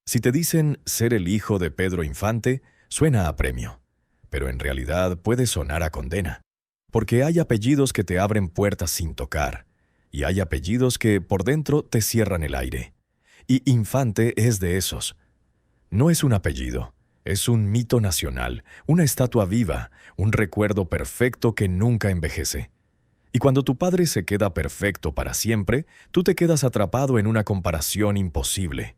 Si te dicen ser el hijo de Pedro Infante, suena a premio, pero en realidad puede sonar a condena, porque hay apellidos que te abren puertas sin tocar, y hay apellidos que por dentro te cierran el aire. Y Infante es de esos. No es un apellido, es un mito nacional, una estatua viva, un recuerdo perfecto que nunca envejece. Y cuando tu padre se queda perfecto para siempre, tú te quedas atrapado en una comparación imposible.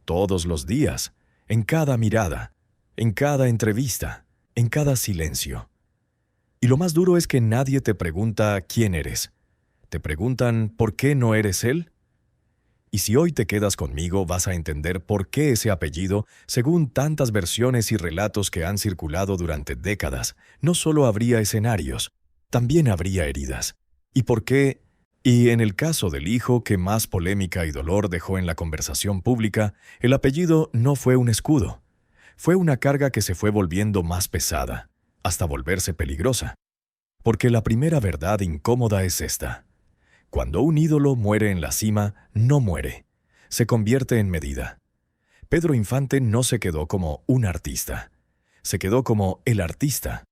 Todos los días, en cada mirada, en cada entrevista, en cada silencio. Y lo más duro es que nadie te pregunta quién eres. Te preguntan ¿por qué no eres él? Y si hoy te quedas conmigo, vas a entender por qué ese apellido, según tantas versiones y relatos que han circulado durante décadas, no solo habría escenarios, también habría heridas. ¿Y por qué? Y en el caso del hijo que más polémica y dolor dejó en la conversación pública, el apellido no fue un escudo. Fue una carga que se fue volviendo más pesada, hasta volverse peligrosa. Porque la primera verdad incómoda es esta. Cuando un ídolo muere en la cima, no muere. Se convierte en medida. Pedro Infante no se quedó como un artista. Se quedó como el artista.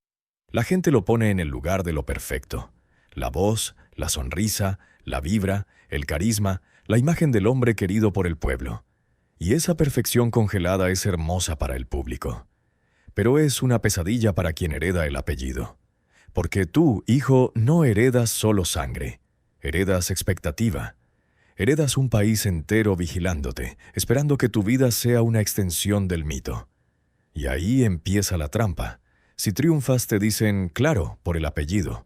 La gente lo pone en el lugar de lo perfecto. La voz, la sonrisa, la vibra, el carisma, la imagen del hombre querido por el pueblo. Y esa perfección congelada es hermosa para el público. Pero es una pesadilla para quien hereda el apellido. Porque tú, hijo, no heredas solo sangre. Heredas expectativa. Heredas un país entero vigilándote, esperando que tu vida sea una extensión del mito. Y ahí empieza la trampa. Si triunfas te dicen, claro, por el apellido.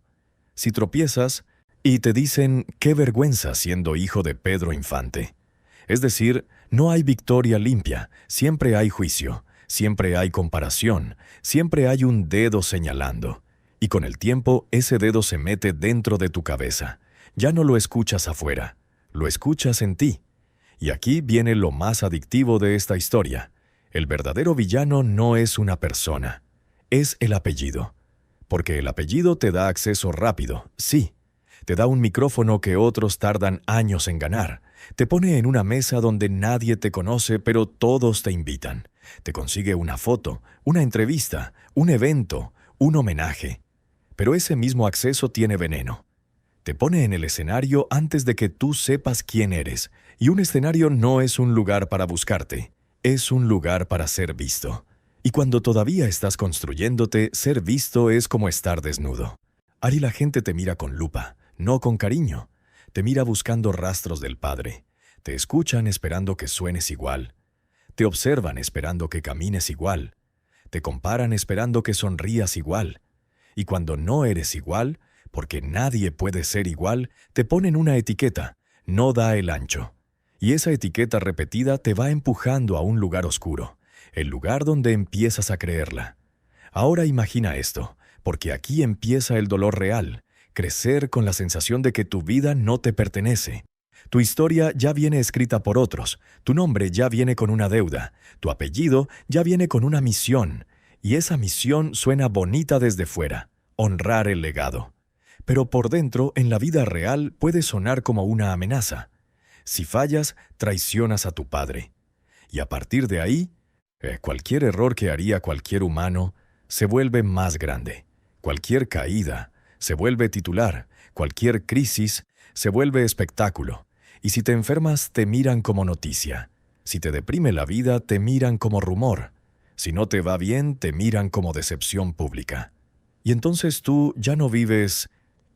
Si tropiezas, y te dicen, qué vergüenza siendo hijo de Pedro Infante. Es decir, no hay victoria limpia, siempre hay juicio, siempre hay comparación, siempre hay un dedo señalando. Y con el tiempo, ese dedo se mete dentro de tu cabeza. Ya no lo escuchas afuera, lo escuchas en ti. Y aquí viene lo más adictivo de esta historia. El verdadero villano no es una persona, es el apellido. Porque el apellido te da acceso rápido, sí. Te da un micrófono que otros tardan años en ganar. Te pone en una mesa donde nadie te conoce, pero todos te invitan. Te consigue una foto, una entrevista, un evento, un homenaje. Pero ese mismo acceso tiene veneno. Te pone en el escenario antes de que tú sepas quién eres. Y un escenario no es un lugar para buscarte, es un lugar para ser visto. Y cuando todavía estás construyéndote, ser visto es como estar desnudo. Ahí la gente te mira con lupa, no con cariño. Te mira buscando rastros del padre. Te escuchan esperando que suenes igual. Te observan esperando que camines igual. Te comparan esperando que sonrías igual. Y cuando no eres igual, porque nadie puede ser igual, te ponen una etiqueta, no da el ancho. Y esa etiqueta repetida te va empujando a un lugar oscuro, el lugar donde empiezas a creerla. Ahora imagina esto, porque aquí empieza el dolor real, crecer con la sensación de que tu vida no te pertenece. Tu historia ya viene escrita por otros, tu nombre ya viene con una deuda, tu apellido ya viene con una misión, y esa misión suena bonita desde fuera, honrar el legado. Pero por dentro, en la vida real, puede sonar como una amenaza. Si fallas, traicionas a tu padre. Y a partir de ahí, cualquier error que haría cualquier humano se vuelve más grande. Cualquier caída se vuelve titular. Cualquier crisis se vuelve espectáculo. Y si te enfermas, te miran como noticia. Si te deprime la vida, te miran como rumor. Si no te va bien, te miran como decepción pública. Y entonces tú ya no vives,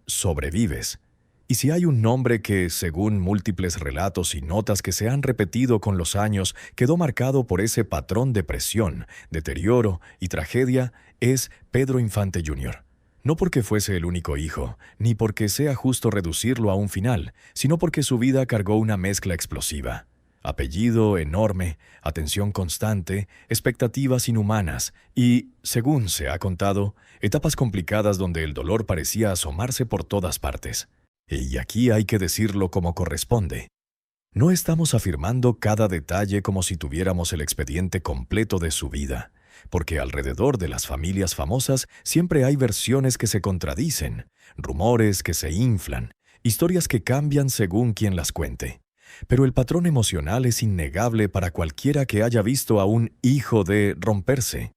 sobrevives. Y si hay un nombre que, según múltiples relatos y notas que se han repetido con los años, quedó marcado por ese patrón de presión, deterioro y tragedia, es Pedro Infante Jr. No porque fuese el único hijo, ni porque sea justo reducirlo a un final, sino porque su vida cargó una mezcla explosiva. Apellido enorme, atención constante, expectativas inhumanas y, según se ha contado, etapas complicadas donde el dolor parecía asomarse por todas partes. Y aquí hay que decirlo como corresponde. No estamos afirmando cada detalle como si tuviéramos el expediente completo de su vida, porque alrededor de las familias famosas siempre hay versiones que se contradicen, rumores que se inflan, historias que cambian según quien las cuente. Pero el patrón emocional es innegable para cualquiera que haya visto a un hijo de romperse.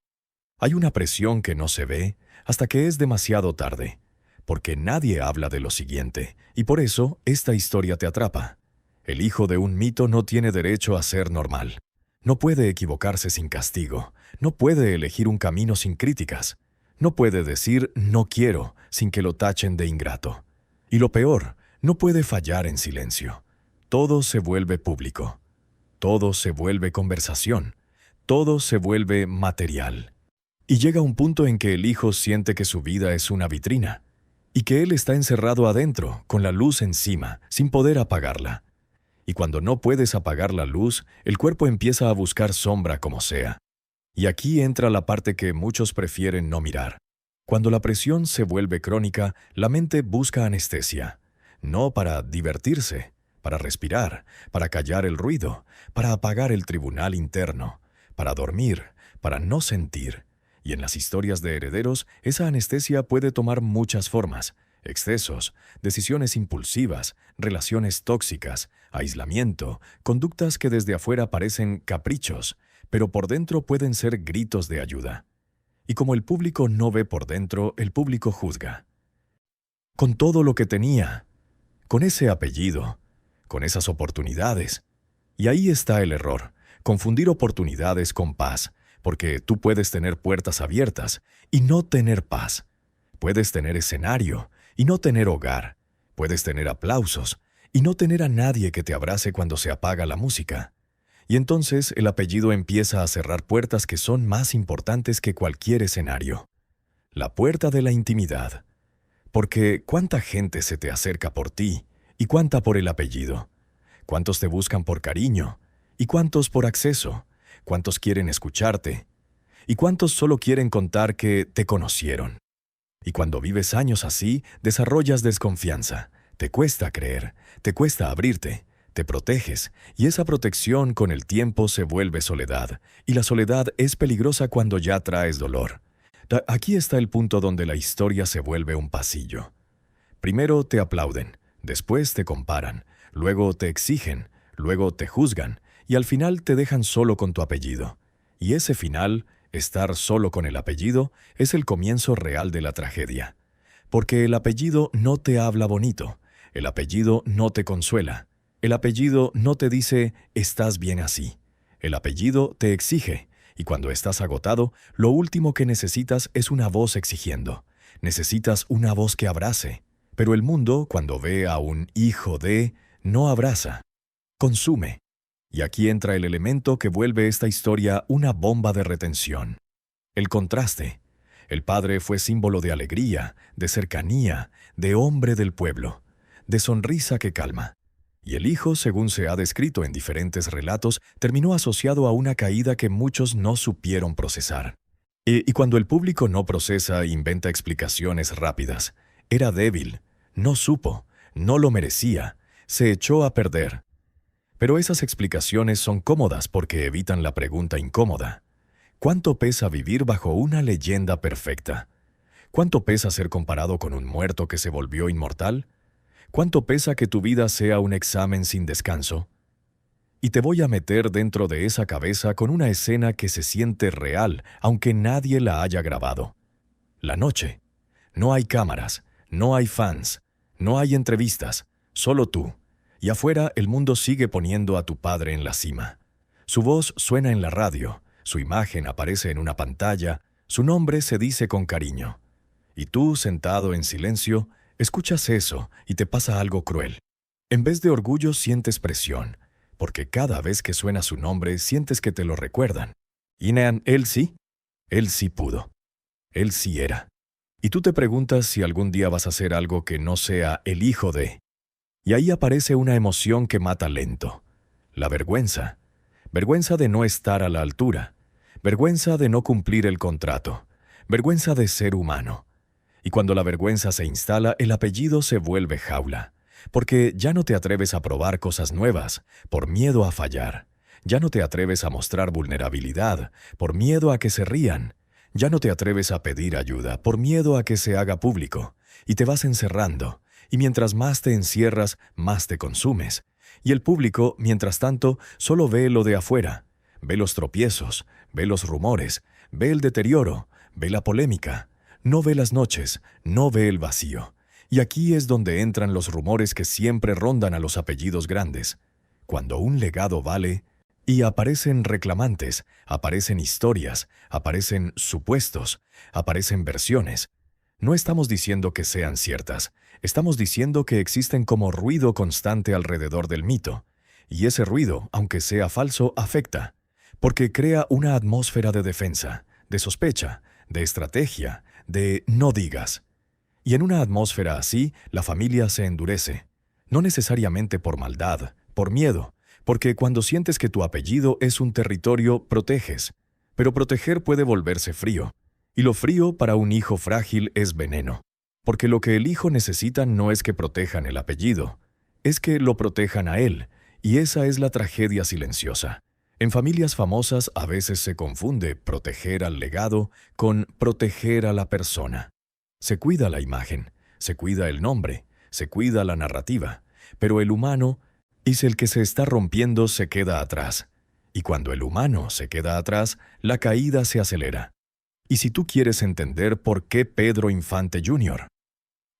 Hay una presión que no se ve hasta que es demasiado tarde, porque nadie habla de lo siguiente, y por eso esta historia te atrapa. El hijo de un mito no tiene derecho a ser normal. No puede equivocarse sin castigo, no puede elegir un camino sin críticas, no puede decir no quiero sin que lo tachen de ingrato. Y lo peor, no puede fallar en silencio. Todo se vuelve público, todo se vuelve conversación, todo se vuelve material. Y llega un punto en que el hijo siente que su vida es una vitrina, y que él está encerrado adentro, con la luz encima, sin poder apagarla. Y cuando no puedes apagar la luz, el cuerpo empieza a buscar sombra como sea. Y aquí entra la parte que muchos prefieren no mirar. Cuando la presión se vuelve crónica, la mente busca anestesia. No para divertirse, para respirar, para callar el ruido, para apagar el tribunal interno, para dormir, para no sentir. Y en las historias de herederos, esa anestesia puede tomar muchas formas: excesos, decisiones impulsivas, relaciones tóxicas, aislamiento, conductas que desde afuera parecen caprichos, pero por dentro pueden ser gritos de ayuda. Y como el público no ve por dentro, el público juzga. Con todo lo que tenía, con ese apellido, con esas oportunidades. Y ahí está el error: confundir oportunidades con paz, porque tú puedes tener puertas abiertas y no tener paz. Puedes tener escenario y no tener hogar. Puedes tener aplausos y no tener a nadie que te abrace cuando se apaga la música. Y entonces el apellido empieza a cerrar puertas que son más importantes que cualquier escenario. La puerta de la intimidad. Porque ¿cuánta gente se te acerca por ti y cuánta por el apellido? ¿Cuántos te buscan por cariño y cuántos por acceso? ¿Cuántos quieren escucharte? ¿Y cuántos solo quieren contar que te conocieron? Y cuando vives años así, desarrollas desconfianza. Te cuesta creer, te cuesta abrirte, te proteges, y esa protección con el tiempo se vuelve soledad. Y la soledad es peligrosa cuando ya traes dolor. Aquí está el punto donde la historia se vuelve un pasillo. Primero te aplauden, después te comparan, luego te exigen, luego te juzgan, y al final te dejan solo con tu apellido. Y ese final, estar solo con el apellido, es el comienzo real de la tragedia. Porque el apellido no te habla bonito, el apellido no te consuela, el apellido no te dice «estás bien así». El apellido te exige, y cuando estás agotado, lo último que necesitas es una voz exigiendo. Necesitas una voz que abrace. Pero el mundo, cuando ve a un hijo de, no abraza, consume. Y aquí entra el elemento que vuelve esta historia una bomba de retención. El contraste. El padre fue símbolo de alegría, de cercanía, de hombre del pueblo, de sonrisa que calma. Y el hijo, según se ha descrito en diferentes relatos, terminó asociado a una caída que muchos no supieron procesar. Y cuando el público no procesa, inventa explicaciones rápidas. Era débil, no supo, no lo merecía, se echó a perder. Pero esas explicaciones son cómodas porque evitan la pregunta incómoda. ¿Cuánto pesa vivir bajo una leyenda perfecta? ¿Cuánto pesa ser comparado con un muerto que se volvió inmortal? ¿Cuánto pesa que tu vida sea un examen sin descanso? Y te voy a meter dentro de esa cabeza con una escena que se siente real, aunque nadie la haya grabado. La noche. No hay cámaras, no hay fans, no hay entrevistas, solo tú. Y afuera el mundo sigue poniendo a tu padre en la cima. Su voz suena en la radio, su imagen aparece en una pantalla, su nombre se dice con cariño. Y tú, sentado en silencio, escuchas eso y te pasa algo cruel. En vez de orgullo sientes presión, porque cada vez que suena su nombre sientes que te lo recuerdan. Inean, él sí pudo. Él sí era. Y tú te preguntas si algún día vas a hacer algo que no sea el hijo de. Y ahí aparece una emoción que mata lento. La vergüenza. Vergüenza de no estar a la altura. Vergüenza de no cumplir el contrato. Vergüenza de ser humano. Y cuando la vergüenza se instala, el apellido se vuelve jaula. Porque ya no te atreves a probar cosas nuevas, por miedo a fallar. Ya no te atreves a mostrar vulnerabilidad, por miedo a que se rían. Ya no te atreves a pedir ayuda, por miedo a que se haga público. Y te vas encerrando. Y mientras más te encierras, más te consumes. Y el público, mientras tanto, solo ve lo de afuera. Ve los tropiezos, ve los rumores, ve el deterioro, ve la polémica. No ve las noches, no ve el vacío. Y aquí es donde entran los rumores que siempre rondan a los apellidos grandes. Cuando un legado vale, y aparecen reclamantes, aparecen historias, aparecen supuestos, aparecen versiones. No estamos diciendo que sean ciertas, estamos diciendo que existen como ruido constante alrededor del mito. Y ese ruido, aunque sea falso, afecta, porque crea una atmósfera de defensa, de sospecha, de estrategia, de no digas. Y en una atmósfera así, la familia se endurece. No necesariamente por maldad, por miedo, porque cuando sientes que tu apellido es un territorio, proteges. Pero proteger puede volverse frío. Y lo frío para un hijo frágil es veneno. Porque lo que el hijo necesita no es que protejan el apellido, es que lo protejan a él. Y esa es la tragedia silenciosa. En familias famosas a veces se confunde proteger al legado con proteger a la persona. Se cuida la imagen, se cuida el nombre, se cuida la narrativa, pero el humano es el que se está rompiendo, se queda atrás. Y cuando el humano se queda atrás, la caída se acelera. Y si tú quieres entender por qué Pedro Infante Jr.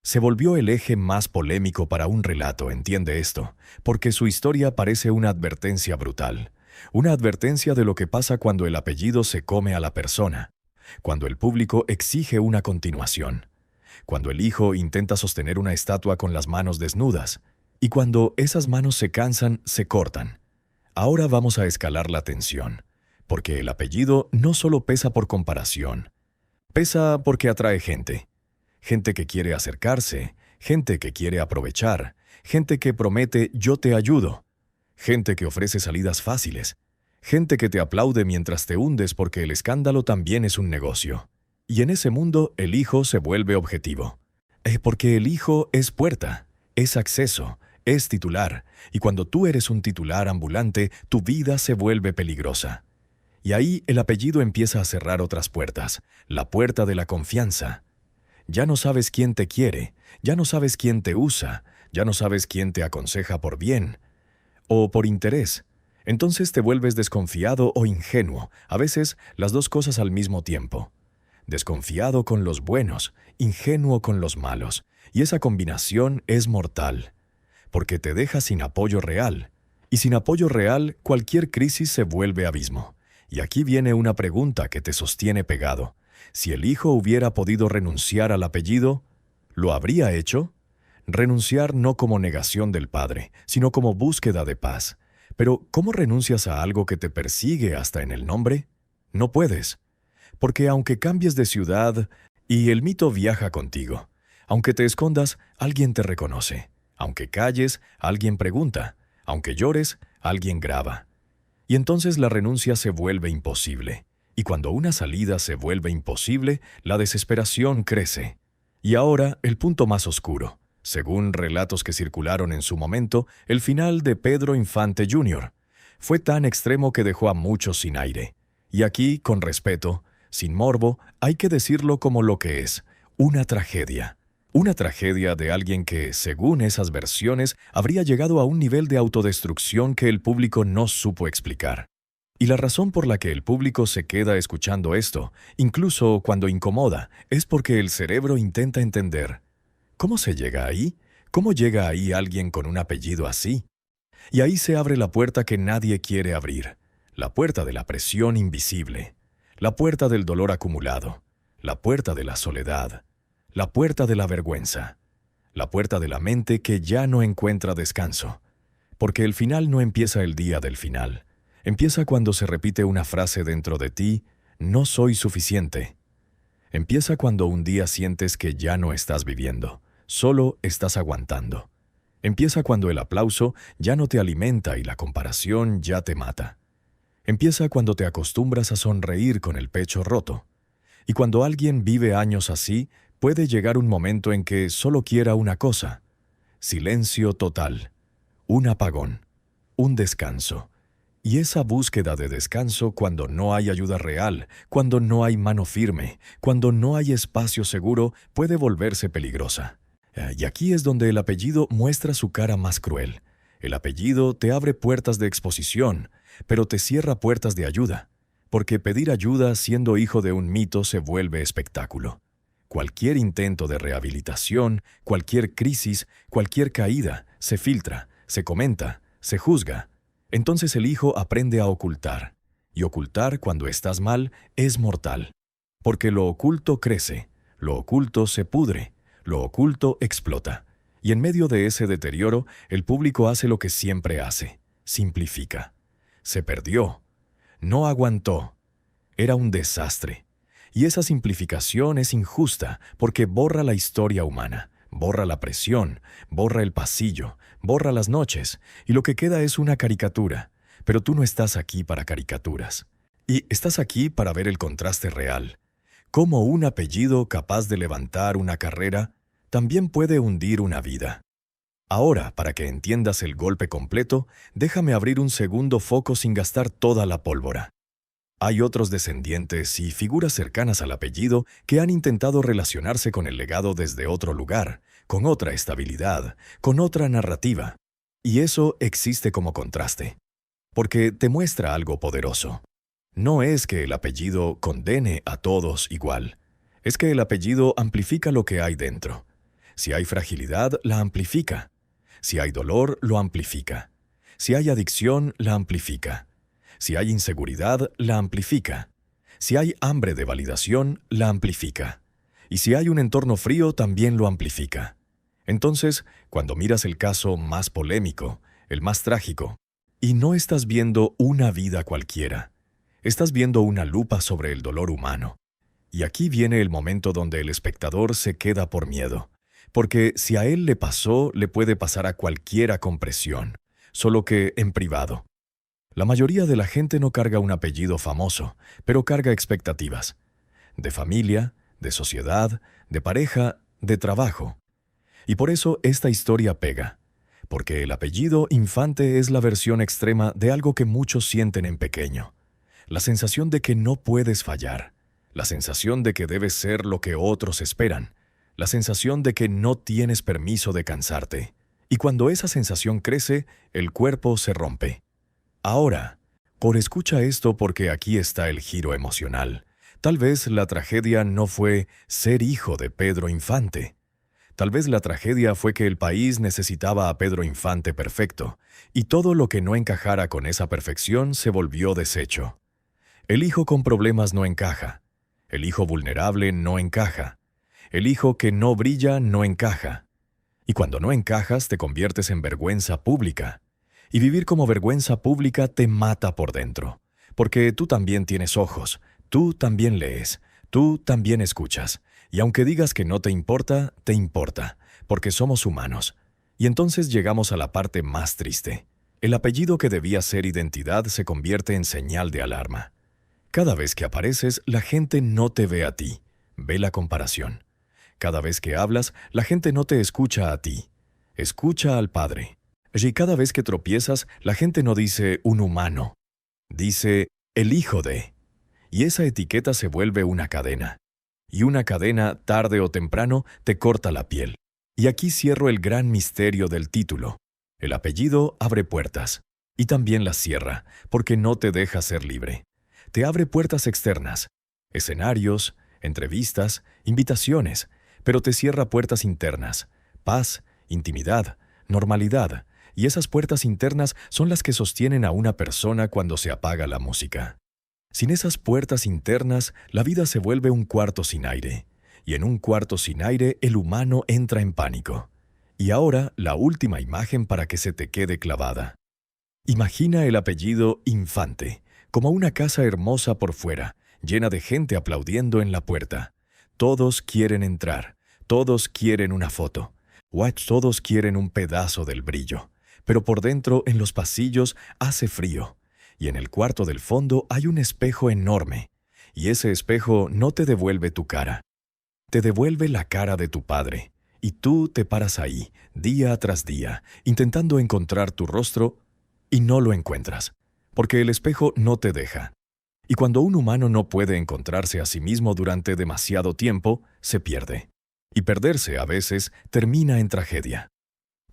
se volvió el eje más polémico para un relato, entiende esto, porque su historia parece una advertencia brutal. Una advertencia de lo que pasa cuando el apellido se come a la persona, cuando el público exige una continuación, cuando el hijo intenta sostener una estatua con las manos desnudas, y cuando esas manos se cansan, se cortan. Ahora vamos a escalar la tensión, porque el apellido no solo pesa por comparación, pesa porque atrae gente. Gente que quiere acercarse, gente que quiere aprovechar, gente que promete yo te ayudo, gente que ofrece salidas fáciles, gente que te aplaude mientras te hundes porque el escándalo también es un negocio. Y en ese mundo el hijo se vuelve objetivo. Porque el hijo es puerta, es acceso, es titular, y cuando tú eres un titular ambulante, tu vida se vuelve peligrosa. Y ahí el apellido empieza a cerrar otras puertas, la puerta de la confianza. Ya no sabes quién te quiere, ya no sabes quién te usa, ya no sabes quién te aconseja por bien o por interés. Entonces te vuelves desconfiado o ingenuo, a veces las dos cosas al mismo tiempo. Desconfiado con los buenos, ingenuo con los malos, y esa combinación es mortal, porque te deja sin apoyo real, y sin apoyo real cualquier crisis se vuelve abismo. Y aquí viene una pregunta que te sostiene pegado. Si el hijo hubiera podido renunciar al apellido, ¿lo habría hecho? Renunciar no como negación del padre, sino como búsqueda de paz. Pero, ¿cómo renuncias a algo que te persigue hasta en el nombre? No puedes. Porque aunque cambies de ciudad y el mito viaja contigo, aunque te escondas, alguien te reconoce. Aunque calles, alguien pregunta. Aunque llores, alguien graba. Y entonces la renuncia se vuelve imposible. Y cuando una salida se vuelve imposible, la desesperación crece. Y ahora, el punto más oscuro. Según relatos que circularon en su momento, el final de Pedro Infante Jr. fue tan extremo que dejó a muchos sin aire. Y aquí, con respeto, sin morbo, hay que decirlo como lo que es, una tragedia. Una tragedia de alguien que, según esas versiones, habría llegado a un nivel de autodestrucción que el público no supo explicar. Y la razón por la que el público se queda escuchando esto, incluso cuando incomoda, es porque el cerebro intenta entender. ¿Cómo se llega ahí? ¿Cómo llega ahí alguien con un apellido así? Y ahí se abre la puerta que nadie quiere abrir, la puerta de la presión invisible, la puerta del dolor acumulado, la puerta de la soledad, la puerta de la vergüenza, la puerta de la mente que ya no encuentra descanso. Porque el final no empieza el día del final. Empieza cuando se repite una frase dentro de ti, no soy suficiente. Empieza cuando un día sientes que ya no estás viviendo, solo estás aguantando. Empieza cuando el aplauso ya no te alimenta y la comparación ya te mata. Empieza cuando te acostumbras a sonreír con el pecho roto. Y cuando alguien vive años así, puede llegar un momento en que solo quiera una cosa: silencio total, un apagón, un descanso. Y esa búsqueda de descanso, cuando no hay ayuda real, cuando no hay mano firme, cuando no hay espacio seguro, puede volverse peligrosa. Y aquí es donde el apellido muestra su cara más cruel. El apellido te abre puertas de exposición, pero te cierra puertas de ayuda, porque pedir ayuda siendo hijo de un mito se vuelve espectáculo. Cualquier intento de rehabilitación, cualquier crisis, cualquier caída, se filtra, se comenta, se juzga. Entonces el hijo aprende a ocultar. Y ocultar cuando estás mal es mortal. Porque lo oculto crece, lo oculto se pudre, lo oculto explota. Y en medio de ese deterioro, el público hace lo que siempre hace: simplifica. Se perdió. No aguantó. Era un desastre. Y esa simplificación es injusta porque borra la historia humana, borra la presión, borra el pasillo, borra las noches, y lo que queda es una caricatura. Pero tú no estás aquí para caricaturas. Y estás aquí para ver el contraste real. Cómo un apellido capaz de levantar una carrera también puede hundir una vida. Ahora, para que entiendas el golpe completo, déjame abrir un segundo foco sin gastar toda la pólvora. Hay otros descendientes y figuras cercanas al apellido que han intentado relacionarse con el legado desde otro lugar, con otra estabilidad, con otra narrativa. Y eso existe como contraste, porque te muestra algo poderoso. No es que el apellido condene a todos igual, es que el apellido amplifica lo que hay dentro. Si hay fragilidad, la amplifica. Si hay dolor, lo amplifica. Si hay adicción, la amplifica. Si hay inseguridad, la amplifica. Si hay hambre de validación, la amplifica. Y si hay un entorno frío, también lo amplifica. Entonces, cuando miras el caso más polémico, el más trágico, y no estás viendo una vida cualquiera, estás viendo una lupa sobre el dolor humano. Y aquí viene el momento donde el espectador se queda por miedo. Porque si a él le pasó, le puede pasar a cualquiera con presión, solo que en privado. La mayoría de la gente no carga un apellido famoso, pero carga expectativas. De familia, de sociedad, de pareja, de trabajo. Y por eso esta historia pega. Porque el apellido Infante es la versión extrema de algo que muchos sienten en pequeño. La sensación de que no puedes fallar. La sensación de que debes ser lo que otros esperan. La sensación de que no tienes permiso de cansarte. Y cuando esa sensación crece, el cuerpo se rompe. Ahora, escucha esto porque aquí está el giro emocional. Tal vez la tragedia no fue ser hijo de Pedro Infante. Tal vez la tragedia fue que el país necesitaba a Pedro Infante perfecto, y todo lo que no encajara con esa perfección se volvió desecho. El hijo con problemas no encaja. El hijo vulnerable no encaja. El hijo que no brilla no encaja. Y cuando no encajas te conviertes en vergüenza pública. Y vivir como vergüenza pública te mata por dentro. Porque tú también tienes ojos, tú también lees, tú también escuchas. Y aunque digas que no te importa, porque somos humanos. Y entonces llegamos a la parte más triste. El apellido que debía ser identidad se convierte en señal de alarma. Cada vez que apareces, la gente no te ve a ti, ve la comparación. Cada vez que hablas, la gente no te escucha a ti, escucha al Padre. Y cada vez que tropiezas, la gente no dice un humano, dice el hijo de. Y esa etiqueta se vuelve una cadena. Y una cadena, tarde o temprano, te corta la piel. Y aquí cierro el gran misterio del título. El apellido abre puertas. Y también las cierra, porque no te deja ser libre. Te abre puertas externas, escenarios, entrevistas, invitaciones, pero te cierra puertas internas, paz, intimidad, normalidad, y esas puertas internas son las que sostienen a una persona cuando se apaga la música. Sin esas puertas internas, la vida se vuelve un cuarto sin aire, y en un cuarto sin aire el humano entra en pánico. Y ahora, la última imagen para que se te quede clavada. Imagina el apellido Infante, como una casa hermosa por fuera, llena de gente aplaudiendo en la puerta. Todos quieren entrar, todos quieren una foto, todos quieren un pedazo del brillo. Pero por dentro, en los pasillos, hace frío. Y en el cuarto del fondo hay un espejo enorme. Y ese espejo no te devuelve tu cara. Te devuelve la cara de tu padre. Y tú te paras ahí, día tras día, intentando encontrar tu rostro, y no lo encuentras, porque el espejo no te deja. Y cuando un humano no puede encontrarse a sí mismo durante demasiado tiempo, se pierde. Y perderse, a veces, termina en tragedia.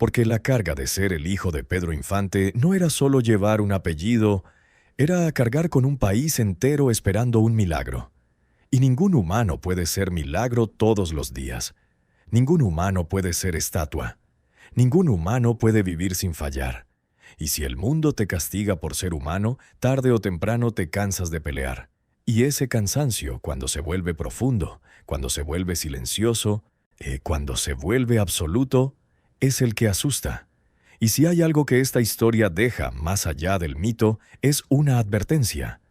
porque la carga de ser el hijo de Pedro Infante no era solo llevar un apellido, era cargar con un país entero esperando un milagro. Y ningún humano puede ser milagro todos los días. Ningún humano puede ser estatua. Ningún humano puede vivir sin fallar. Y si el mundo te castiga por ser humano, tarde o temprano te cansas de pelear. Y ese cansancio, cuando se vuelve profundo, cuando se vuelve silencioso, cuando se vuelve absoluto, es el que asusta. Y si hay algo que esta historia deja más allá del mito, es una advertencia.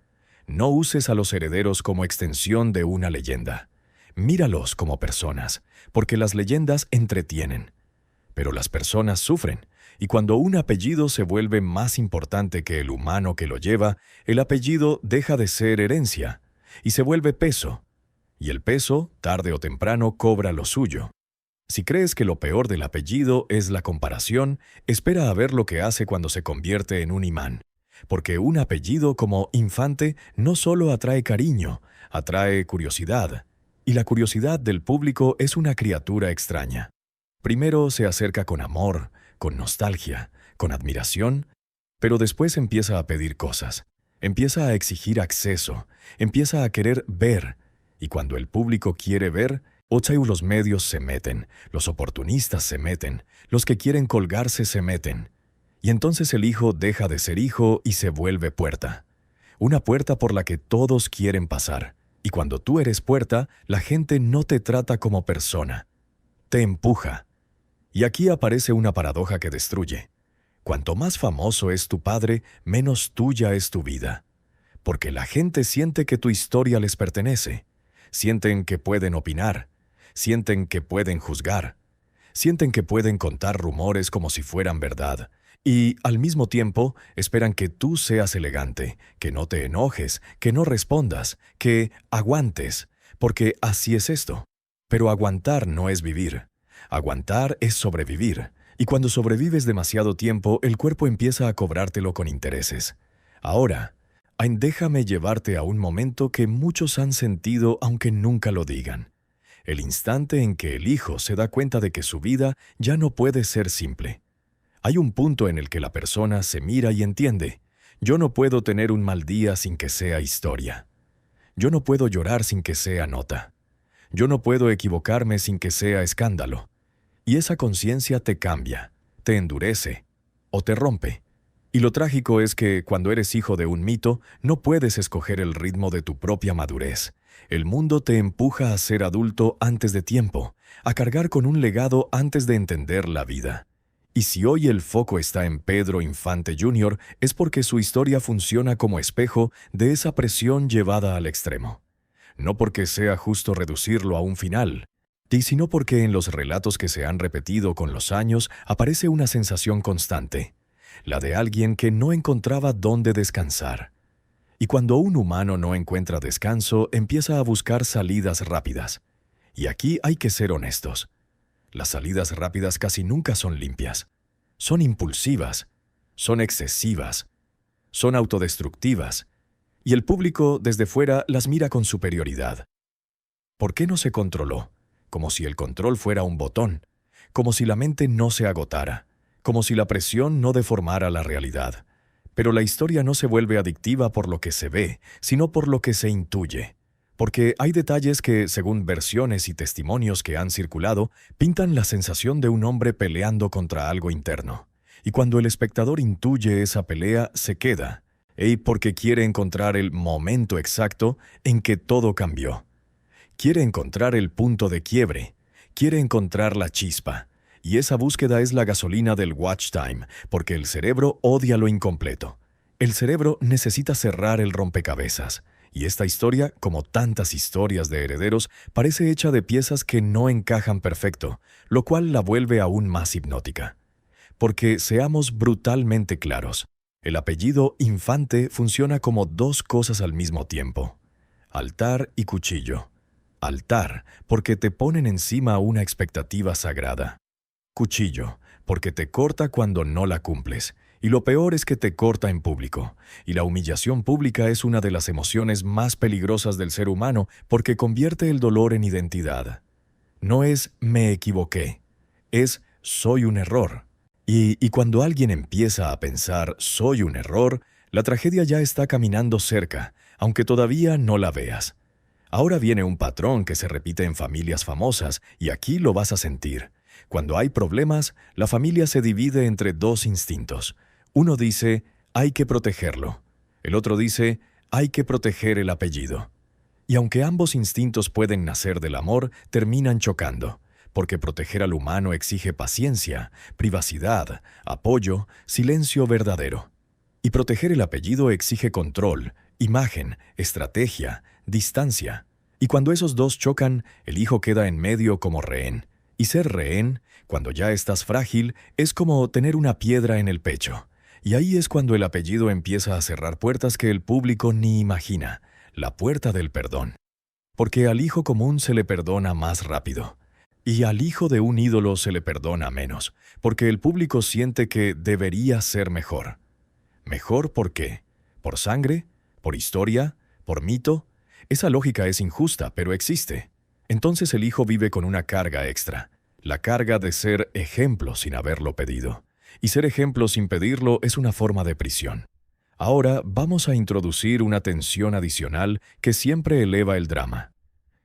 No uses a los herederos como extensión de una leyenda. Míralos como personas, porque las leyendas entretienen. Pero las personas sufren, y cuando un apellido se vuelve más importante que el humano que lo lleva, el apellido deja de ser herencia, y se vuelve peso. Y el peso, tarde o temprano, cobra lo suyo. Si crees que lo peor del apellido es la comparación, espera a ver lo que hace cuando se convierte en un imán. Porque un apellido como Infante no solo atrae cariño, atrae curiosidad. Y la curiosidad del público es una criatura extraña. Primero se acerca con amor, con nostalgia, con admiración, pero después empieza a pedir cosas. Empieza a exigir acceso, empieza a querer ver. Y cuando el público quiere ver, los medios se meten, los oportunistas se meten, los que quieren colgarse se meten. Y entonces el hijo deja de ser hijo y se vuelve puerta. Una puerta por la que todos quieren pasar. Y cuando tú eres puerta, la gente no te trata como persona. Te empuja. Y aquí aparece una paradoja que destruye. Cuanto más famoso es tu padre, menos tuya es tu vida. Porque la gente siente que tu historia les pertenece. Sienten que pueden opinar. Sienten que pueden juzgar. Sienten que pueden contar rumores como si fueran verdad. Y, al mismo tiempo, esperan que tú seas elegante, que no te enojes, que no respondas, que aguantes, porque así es esto. Pero aguantar no es vivir. Aguantar es sobrevivir. Y cuando sobrevives demasiado tiempo, el cuerpo empieza a cobrártelo con intereses. Ahora, déjame llevarte a un momento que muchos han sentido aunque nunca lo digan. El instante en que el hijo se da cuenta de que su vida ya no puede ser simple. Hay un punto en el que la persona se mira y entiende. Yo no puedo tener un mal día sin que sea historia. Yo no puedo llorar sin que sea nota. Yo no puedo equivocarme sin que sea escándalo. Y esa conciencia te cambia, te endurece o te rompe. Y lo trágico es que, cuando eres hijo de un mito, no puedes escoger el ritmo de tu propia madurez. El mundo te empuja a ser adulto antes de tiempo, a cargar con un legado antes de entender la vida. Y si hoy el foco está en Pedro Infante Jr., es porque su historia funciona como espejo de esa presión llevada al extremo. No porque sea justo reducirlo a un final, sino porque en los relatos que se han repetido con los años aparece una sensación constante, la de alguien que no encontraba dónde descansar. Y cuando un humano no encuentra descanso, empieza a buscar salidas rápidas. Y aquí hay que ser honestos. Las salidas rápidas casi nunca son limpias. Son impulsivas, son excesivas, son autodestructivas. Y el público desde fuera las mira con superioridad. ¿Por qué no se controló? Como si el control fuera un botón, como si la mente no se agotara, como si la presión no deformara la realidad. Pero la historia no se vuelve adictiva por lo que se ve, sino por lo que se intuye. Porque hay detalles que, según versiones y testimonios que han circulado, pintan la sensación de un hombre peleando contra algo interno. Y cuando el espectador intuye esa pelea, se queda, porque quiere encontrar el momento exacto en que todo cambió. Quiere encontrar el punto de quiebre, quiere encontrar la chispa. Y esa búsqueda es la gasolina del watch time, porque el cerebro odia lo incompleto. El cerebro necesita cerrar el rompecabezas. Y esta historia, como tantas historias de herederos, parece hecha de piezas que no encajan perfecto, lo cual la vuelve aún más hipnótica. Porque seamos brutalmente claros, el apellido Infante funciona como dos cosas al mismo tiempo: altar y cuchillo. Altar, porque te ponen encima una expectativa sagrada. Cuchillo, porque te corta cuando no la cumples. Y lo peor es que te corta en público. Y la humillación pública es una de las emociones más peligrosas del ser humano porque convierte el dolor en identidad. No es me equivoqué, es soy un error. Y cuando alguien empieza a pensar «soy un error», la tragedia ya está caminando cerca, aunque todavía no la veas. Ahora viene un patrón que se repite en familias famosas, y aquí lo vas a sentir. Cuando hay problemas, la familia se divide entre dos instintos. Uno dice, hay que protegerlo. El otro dice, hay que proteger el apellido. Y aunque ambos instintos pueden nacer del amor, terminan chocando, porque proteger al humano exige paciencia, privacidad, apoyo, silencio verdadero. Y proteger el apellido exige control, imagen, estrategia, distancia. Y cuando esos dos chocan, el hijo queda en medio como rehén. Y ser rehén, cuando ya estás frágil, es como tener una piedra en el pecho. Y ahí es cuando el apellido empieza a cerrar puertas que el público ni imagina, la puerta del perdón. Porque al hijo común se le perdona más rápido. Y al hijo de un ídolo se le perdona menos, porque el público siente que debería ser mejor. ¿Mejor por qué? ¿Por sangre? ¿Por historia? ¿Por mito? Esa lógica es injusta, pero existe. Entonces el hijo vive con una carga extra, la carga de ser ejemplo sin haberlo pedido. Y ser ejemplo sin pedirlo es una forma de prisión. Ahora vamos a introducir una tensión adicional que siempre eleva el drama.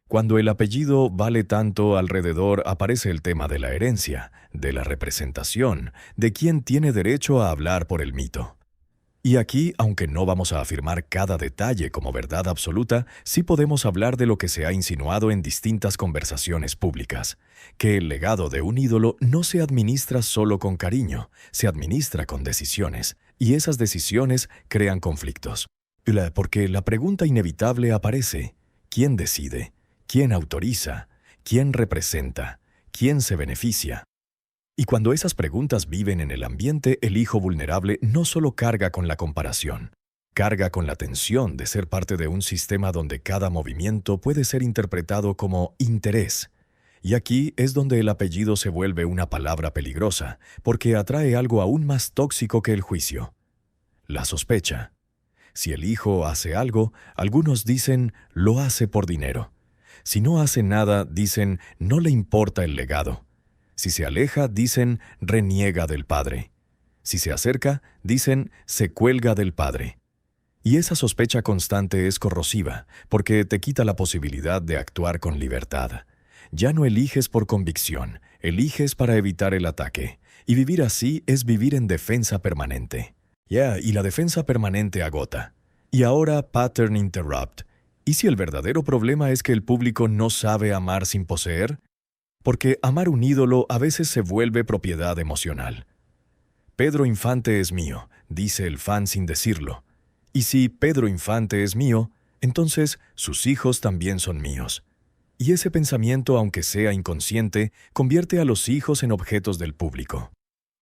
Cuando el apellido vale tanto, alrededor aparece el tema de la herencia, de la representación, de quién tiene derecho a hablar por el mito. Y aquí, aunque no vamos a afirmar cada detalle como verdad absoluta, sí podemos hablar de lo que se ha insinuado en distintas conversaciones públicas, que el legado de un ídolo no se administra solo con cariño, se administra con decisiones, y esas decisiones crean conflictos. Porque la pregunta inevitable aparece: ¿quién decide? ¿Quién autoriza? ¿Quién representa? ¿Quién se beneficia? Y cuando esas preguntas viven en el ambiente, el hijo vulnerable no solo carga con la comparación, carga con la tensión de ser parte de un sistema donde cada movimiento puede ser interpretado como interés. Y aquí es donde el apellido se vuelve una palabra peligrosa, porque atrae algo aún más tóxico que el juicio: la sospecha. Si el hijo hace algo, algunos dicen, lo hace por dinero. Si no hace nada, dicen, no le importa el legado. Si se aleja, dicen, reniega del padre. Si se acerca, dicen, se cuelga del padre. Y esa sospecha constante es corrosiva, porque te quita la posibilidad de actuar con libertad. Ya no eliges por convicción, eliges para evitar el ataque. Y vivir así es vivir en defensa permanente. Y la defensa permanente agota. Y ahora, pattern interrupt. ¿Y si el verdadero problema es que el público no sabe amar sin poseer? Porque amar un ídolo a veces se vuelve propiedad emocional. Pedro Infante es mío, dice el fan sin decirlo. Y si Pedro Infante es mío, entonces sus hijos también son míos. Y ese pensamiento, aunque sea inconsciente, convierte a los hijos en objetos del público.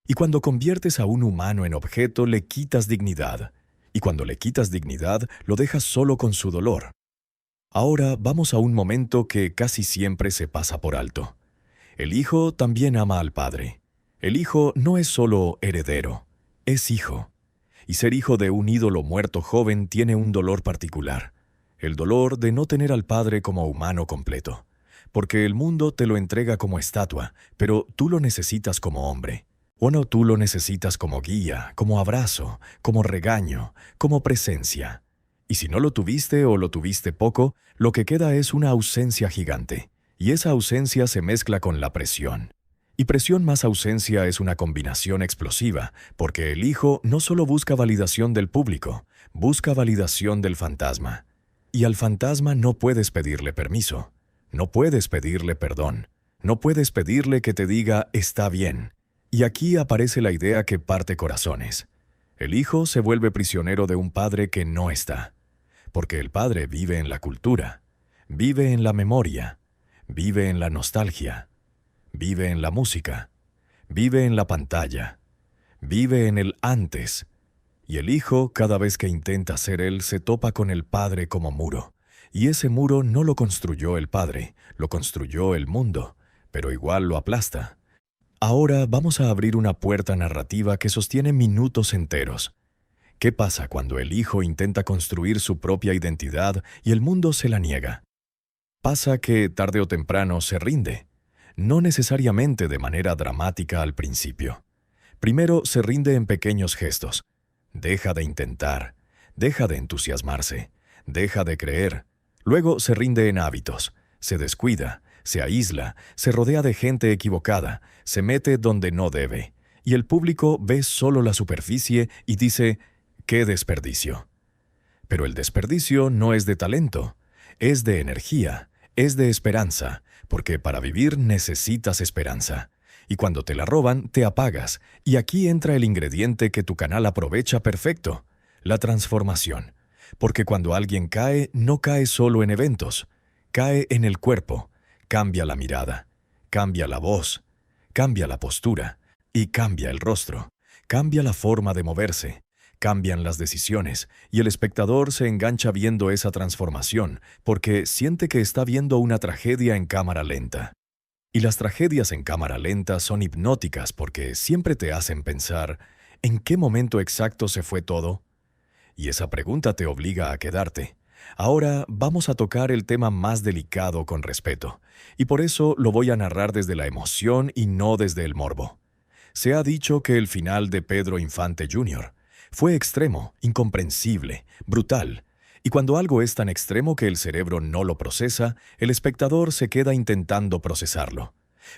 Y cuando conviertes a un humano en objeto, le quitas dignidad. Y cuando le quitas dignidad, lo dejas solo con su dolor. Ahora vamos a un momento que casi siempre se pasa por alto. El hijo también ama al padre. El hijo no es solo heredero, es hijo. Y ser hijo de un ídolo muerto joven tiene un dolor particular. El dolor de no tener al padre como humano completo. Porque el mundo te lo entrega como estatua, pero tú lo necesitas como hombre. O no, tú lo necesitas como guía, como abrazo, como regaño, como presencia. Y si no lo tuviste o lo tuviste poco, lo que queda es una ausencia gigante. Y esa ausencia se mezcla con la presión. Y presión más ausencia es una combinación explosiva, porque el hijo no solo busca validación del público, busca validación del fantasma. Y al fantasma no puedes pedirle permiso, no puedes pedirle perdón, no puedes pedirle que te diga «está bien». Y aquí aparece la idea que parte corazones. El hijo se vuelve prisionero de un padre que no está. Porque el padre vive en la cultura, vive en la memoria, vive en la nostalgia, vive en la música, vive en la pantalla, vive en el antes. Y el hijo, cada vez que intenta ser él, se topa con el padre como muro. Y ese muro no lo construyó el padre, lo construyó el mundo, pero igual lo aplasta. Ahora vamos a abrir una puerta narrativa que sostiene minutos enteros. ¿Qué pasa cuando el hijo intenta construir su propia identidad y el mundo se la niega? Pasa que, tarde o temprano, se rinde. No necesariamente de manera dramática al principio, Primero se rinde en pequeños gestos. Deja de intentar, deja de entusiasmarse, deja de creer. Luego se rinde en hábitos, se descuida, se aísla, se rodea de gente equivocada, se mete donde no debe. Y el público ve solo la superficie y dice, ¡qué desperdicio! Pero el desperdicio no es de talento, es de energía, es de esperanza, porque para vivir necesitas esperanza. Y cuando te la roban, te apagas, y aquí entra el ingrediente que tu canal aprovecha perfecto, la transformación. Porque cuando alguien cae, no cae solo en eventos, cae en el cuerpo, cambia la mirada, cambia la voz, cambia la postura, y cambia el rostro, cambia la forma de moverse, cambian las decisiones, y el espectador se engancha viendo esa transformación, porque siente que está viendo una tragedia en cámara lenta. Y las tragedias en cámara lenta son hipnóticas porque siempre te hacen pensar, ¿en qué momento exacto se fue todo? Y esa pregunta te obliga a quedarte. Ahora vamos a tocar el tema más delicado con respeto, y por eso lo voy a narrar desde la emoción y no desde el morbo. Se ha dicho que el final de Pedro Infante Jr. fue extremo, incomprensible, brutal, y cuando algo es tan extremo que el cerebro no lo procesa, el espectador se queda intentando procesarlo.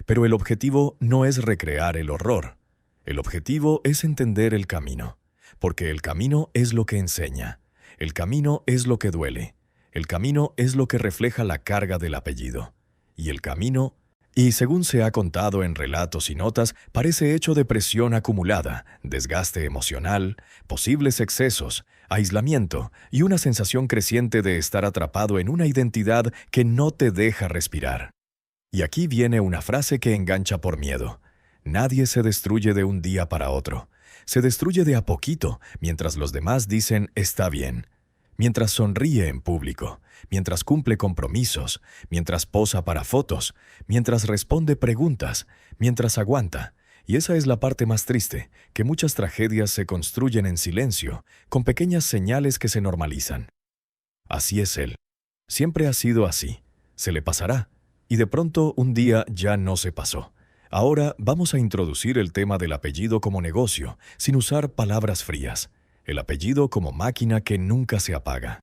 Pero el objetivo no es recrear el horror. El objetivo es entender el camino, porque el camino es lo que enseña, el camino es lo que duele, el camino es lo que refleja la carga del apellido, y el camino... Y según se ha contado en relatos y notas, parece hecho de presión acumulada, desgaste emocional, posibles excesos, aislamiento y una sensación creciente de estar atrapado en una identidad que no te deja respirar. Y aquí viene una frase que engancha por miedo. Nadie se destruye de un día para otro. Se destruye de a poquito, mientras los demás dicen «está bien». Mientras sonríe en público, mientras cumple compromisos, mientras posa para fotos, mientras responde preguntas, mientras aguanta. Y esa es la parte más triste, que muchas tragedias se construyen en silencio, con pequeñas señales que se normalizan. Así es él. Siempre ha sido así. Se le pasará. Y de pronto un día ya no se pasó. Ahora vamos a introducir el tema del apellido como negocio, sin usar palabras frías. El apellido como máquina que nunca se apaga.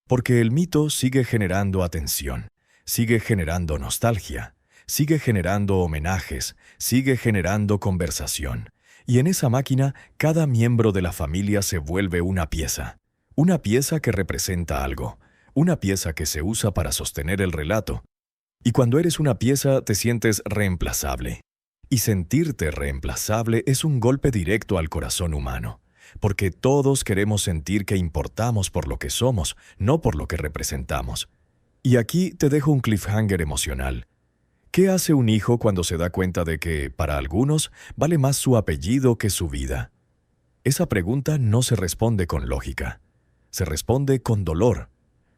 Porque el mito sigue generando atención, sigue generando nostalgia, sigue generando homenajes, sigue generando conversación. Y en esa máquina, cada miembro de la familia se vuelve una pieza que representa algo, una pieza que se usa para sostener el relato. Y cuando eres una pieza, te sientes reemplazable. Y sentirte reemplazable es un golpe directo al corazón humano. Porque todos queremos sentir que importamos por lo que somos, no por lo que representamos. Y aquí te dejo un cliffhanger emocional. ¿Qué hace un hijo cuando se da cuenta de que, para algunos, vale más su apellido que su vida? Esa pregunta no se responde con lógica. Se responde con dolor.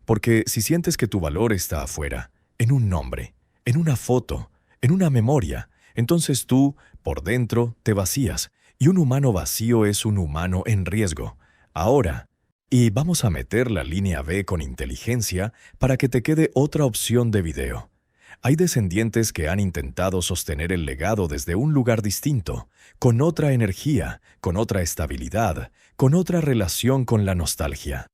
Porque si sientes que tu valor está afuera, en un nombre, en una foto, en una memoria, entonces tú, por dentro, te vacías. Y un humano vacío es un humano en riesgo. Ahora, y vamos a meter la línea B con inteligencia para que te quede otra opción de video. Hay descendientes que han intentado sostener el legado desde un lugar distinto, con otra energía, con otra estabilidad, con otra relación con la nostalgia.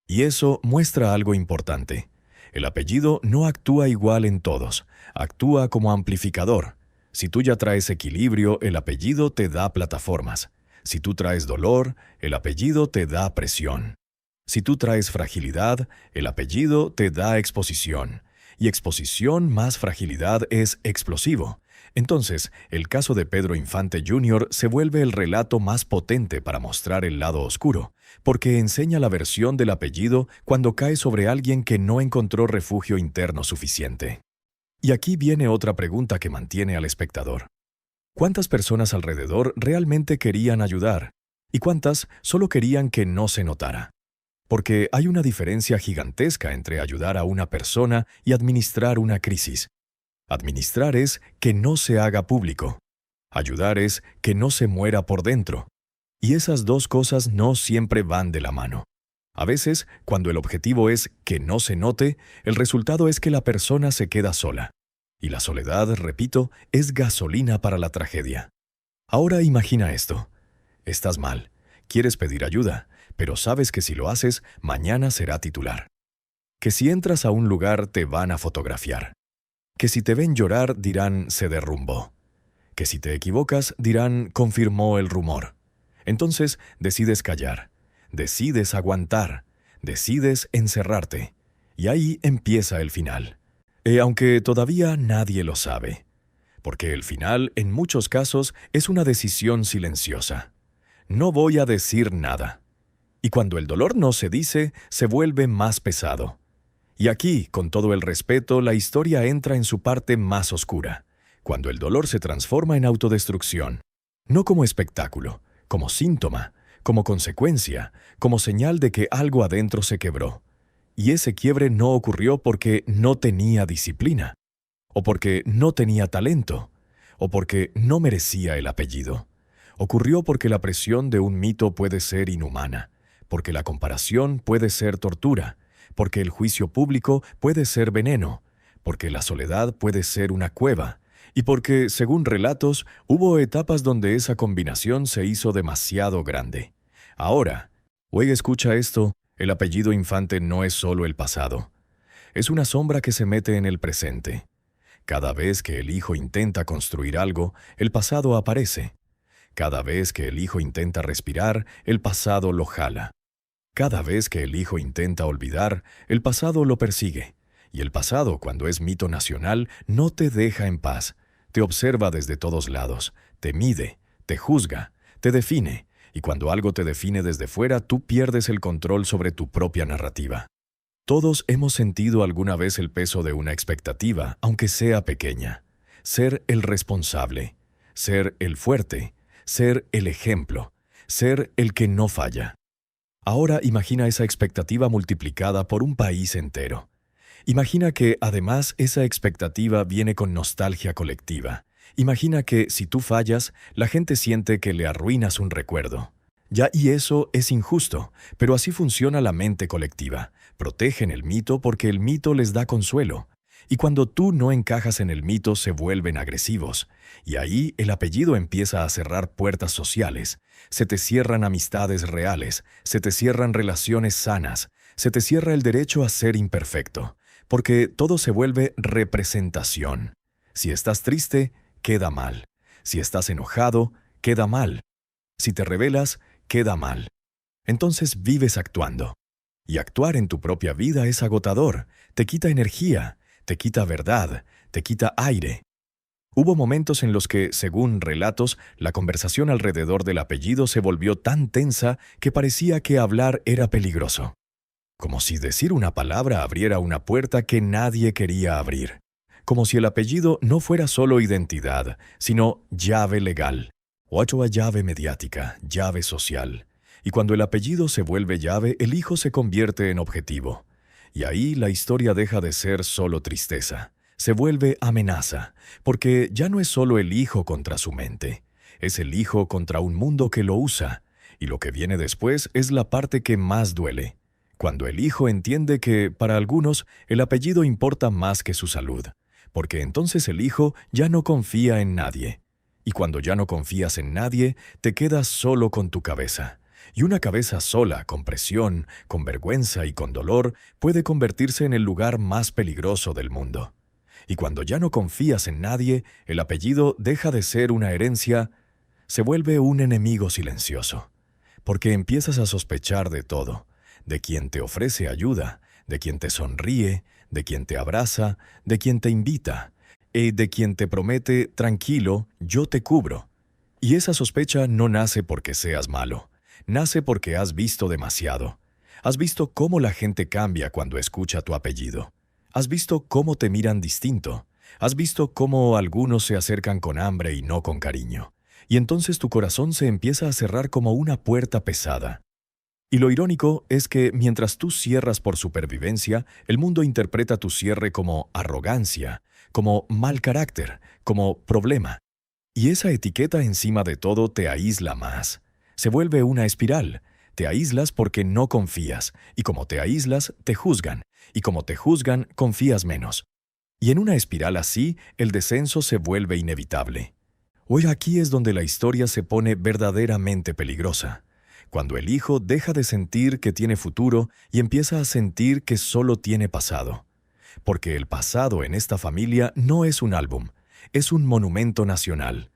Y eso muestra algo importante. El apellido no actúa igual en todos, actúa como amplificador. Si tú ya traes equilibrio, el apellido te da plataformas. Si tú traes dolor, el apellido te da presión. Si tú traes fragilidad, el apellido te da exposición. Y exposición más fragilidad es explosivo. Entonces, el caso de Pedro Infante Jr. se vuelve el relato más potente para mostrar el lado oscuro, porque enseña la versión del apellido cuando cae sobre alguien que no encontró refugio interno suficiente. Y aquí viene otra pregunta que mantiene al espectador. ¿Cuántas personas alrededor realmente querían ayudar? ¿Y cuántas solo querían que no se notara? Porque hay una diferencia gigantesca entre ayudar a una persona y administrar una crisis. Administrar es que no se haga público. Ayudar es que no se muera por dentro. Y esas dos cosas no siempre van de la mano. A veces, cuando el objetivo es que no se note, el resultado es que la persona se queda sola. Y la soledad, repito, es gasolina para la tragedia. Ahora imagina esto. Estás mal, quieres pedir ayuda, pero sabes que si lo haces, mañana será titular. Que si entras a un lugar te van a fotografiar. Que si te ven llorar dirán se derrumbó. Que si te equivocas dirán confirmó el rumor. Entonces decides callar, decides aguantar, decides encerrarte. Y ahí empieza el final. Aunque todavía nadie lo sabe. Porque el final, en muchos casos, es una decisión silenciosa. No voy a decir nada. Y cuando el dolor no se dice, se vuelve más pesado. Y aquí, con todo el respeto, la historia entra en su parte más oscura, cuando el dolor se transforma en autodestrucción. No como espectáculo, como síntoma, como consecuencia, como señal de que algo adentro se quebró. Y ese quiebre no ocurrió porque no tenía disciplina, o porque no tenía talento, o porque no merecía el apellido. Ocurrió porque la presión de un mito puede ser inhumana, porque la comparación puede ser tortura, porque el juicio público puede ser veneno, porque la soledad puede ser una cueva, y porque, según relatos, hubo etapas donde esa combinación se hizo demasiado grande. Ahora, oiga, escucha esto, el apellido Infante no es solo el pasado. Es una sombra que se mete en el presente. Cada vez que el hijo intenta construir algo, el pasado aparece. Cada vez que el hijo intenta respirar, el pasado lo jala. Cada vez que el hijo intenta olvidar, el pasado lo persigue. Y el pasado, cuando es mito nacional, no te deja en paz. Te observa desde todos lados, te mide, te juzga, te define. Y cuando algo te define desde fuera, tú pierdes el control sobre tu propia narrativa. Todos hemos sentido alguna vez el peso de una expectativa, aunque sea pequeña. Ser el responsable, ser el fuerte, ser el ejemplo, ser el que no falla. Ahora imagina esa expectativa multiplicada por un país entero. Imagina que, además, esa expectativa viene con nostalgia colectiva. Imagina que, si tú fallas, la gente siente que le arruinas un recuerdo. Ya, y eso es injusto, pero así funciona la mente colectiva. Protegen el mito porque el mito les da consuelo. Y cuando tú no encajas en el mito, se vuelven agresivos. Y ahí el apellido empieza a cerrar puertas sociales. Se te cierran amistades reales, se te cierran relaciones sanas, se te cierra el derecho a ser imperfecto. Porque todo se vuelve representación. Si estás triste, queda mal. Si estás enojado, queda mal. Si te rebelas, queda mal. Entonces vives actuando. Y actuar en tu propia vida es agotador, te quita energía, te quita verdad, te quita aire. Hubo momentos en los que, según relatos, la conversación alrededor del apellido se volvió tan tensa que parecía que hablar era peligroso. Como si decir una palabra abriera una puerta que nadie quería abrir. Como si el apellido no fuera solo identidad, sino llave legal. O llave mediática, llave social. Y cuando el apellido se vuelve llave, el hijo se convierte en objetivo. Y ahí la historia deja de ser solo tristeza. Se vuelve amenaza, porque ya no es solo el hijo contra su mente. Es el hijo contra un mundo que lo usa. Y lo que viene después es la parte que más duele. Cuando el hijo entiende que, para algunos, el apellido importa más que su salud. Porque entonces el hijo ya no confía en nadie. Y cuando ya no confías en nadie, te quedas solo con tu cabeza. Y una cabeza sola, con presión, con vergüenza y con dolor, puede convertirse en el lugar más peligroso del mundo. Y cuando ya no confías en nadie, el apellido deja de ser una herencia, se vuelve un enemigo silencioso. Porque empiezas a sospechar de todo, de quien te ofrece ayuda, de quien te sonríe, de quien te abraza, de quien te invita, y de quien te promete, tranquilo, yo te cubro. Y esa sospecha no nace porque seas malo. Nace porque has visto demasiado. Has visto cómo la gente cambia cuando escucha tu apellido. Has visto cómo te miran distinto. Has visto cómo algunos se acercan con hambre y no con cariño. Y entonces tu corazón se empieza a cerrar como una puerta pesada. Y lo irónico es que mientras tú cierras por supervivencia, el mundo interpreta tu cierre como arrogancia, como mal carácter, como problema. Y esa etiqueta encima de todo te aísla más. Se vuelve una espiral. Te aíslas porque no confías, y como te aíslas, te juzgan, y como te juzgan, confías menos. Y en una espiral así, el descenso se vuelve inevitable. Hoy aquí es donde la historia se pone verdaderamente peligrosa, cuando el hijo deja de sentir que tiene futuro y empieza a sentir que solo tiene pasado. Porque el pasado en esta familia no es un álbum, es un monumento nacional.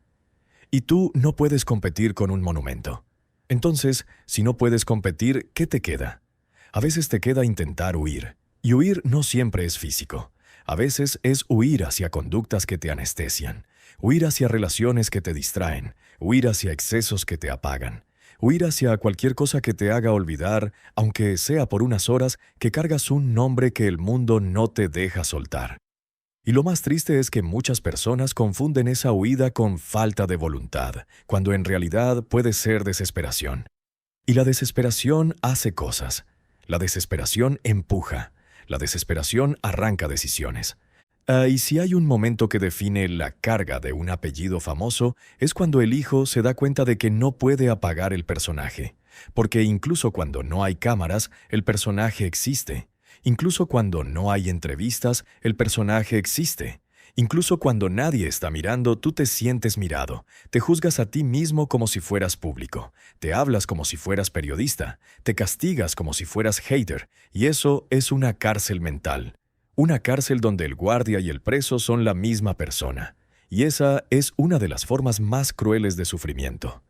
Y tú no puedes competir con un monumento. Entonces, si no puedes competir, ¿qué te queda? A veces te queda intentar huir. Y huir no siempre es físico. A veces es huir hacia conductas que te anestesian, huir hacia relaciones que te distraen, huir hacia excesos que te apagan, huir hacia cualquier cosa que te haga olvidar, aunque sea por unas horas, que cargas un nombre que el mundo no te deja soltar. Y lo más triste es que muchas personas confunden esa huida con falta de voluntad, cuando en realidad puede ser desesperación. Y la desesperación hace cosas. La desesperación empuja. La desesperación arranca decisiones. Y si hay un momento que define la carga de un apellido famoso, es cuando el hijo se da cuenta de que no puede apagar el personaje. Porque incluso cuando no hay cámaras, el personaje existe. Incluso cuando no hay entrevistas, el personaje existe. Incluso cuando nadie está mirando, tú te sientes mirado. Te juzgas a ti mismo como si fueras público. Te hablas como si fueras periodista. Te castigas como si fueras hater. Y eso es una cárcel mental. Una cárcel donde el guardia y el preso son la misma persona. Y esa es una de las formas más crueles de sufrimiento.